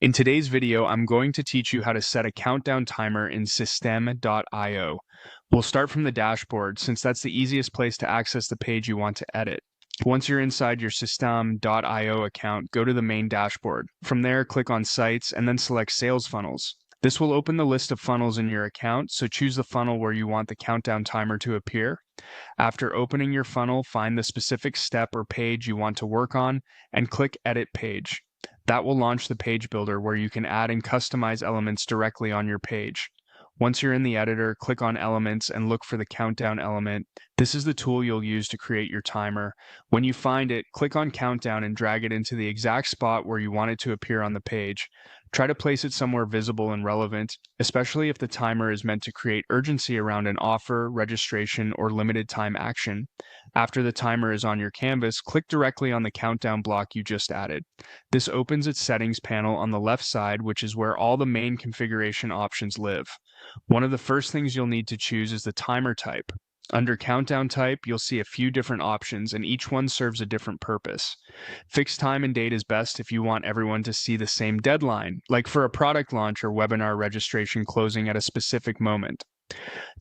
In today's video, I'm going to teach you how to set a countdown timer in Systeme.io. We'll start from the dashboard since that's the easiest place to access the page you want to edit. Once you're inside your Systeme.io account, go to the main dashboard. From there, click on Sites and then select Sales Funnels. This will open the list of funnels in your account, so choose the funnel where you want the countdown timer to appear. After opening your funnel, find the specific step or page you want to work on and click Edit Page. That will launch the page builder where you can add and customize elements directly on your page. Once you're in the editor, click on Elements and look for the countdown element. This is the tool you'll use to create your timer. When you find it, click on Countdown and drag it into the exact spot where you want it to appear on the page. Try to place it somewhere visible and relevant, especially if the timer is meant to create urgency around an offer, registration, or limited time action. After the timer is on your canvas, click directly on the countdown block you just added. This opens its settings panel on the left side, which is where all the main configuration options live. One of the first things you'll need to choose is the timer type. Under Countdown Type, you'll see a few different options, and each one serves a different purpose. Fixed time and date is best if you want everyone to see the same deadline, like for a product launch or webinar registration closing at a specific moment.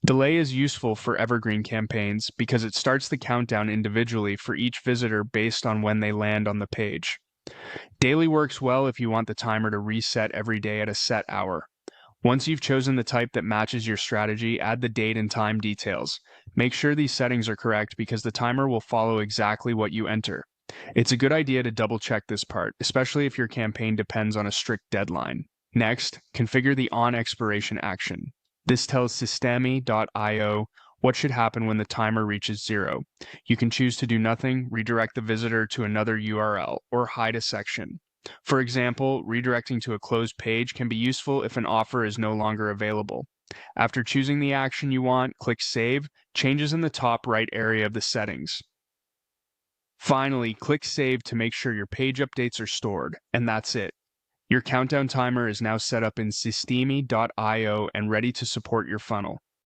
Delay is useful for evergreen campaigns because it starts the countdown individually for each visitor based on when they land on the page. Daily works well if you want the timer to reset every day at a set hour. Once you've chosen the type that matches your strategy, add the date and time details. Make sure these settings are correct because the timer will follow exactly what you enter. It's a good idea to double check this part, especially if your campaign depends on a strict deadline. Next, configure the on expiration action. This tells Systeme.io what should happen when the timer reaches 0. You can choose to do nothing, redirect the visitor to another URL, or hide a section. For example, redirecting to a closed page can be useful if an offer is no longer available. After choosing the action you want, click Save, changes in the top right area of the settings. Finally, click Save to make sure your page updates are stored, and that's it. Your countdown timer is now set up in Systeme.io and ready to support your funnel.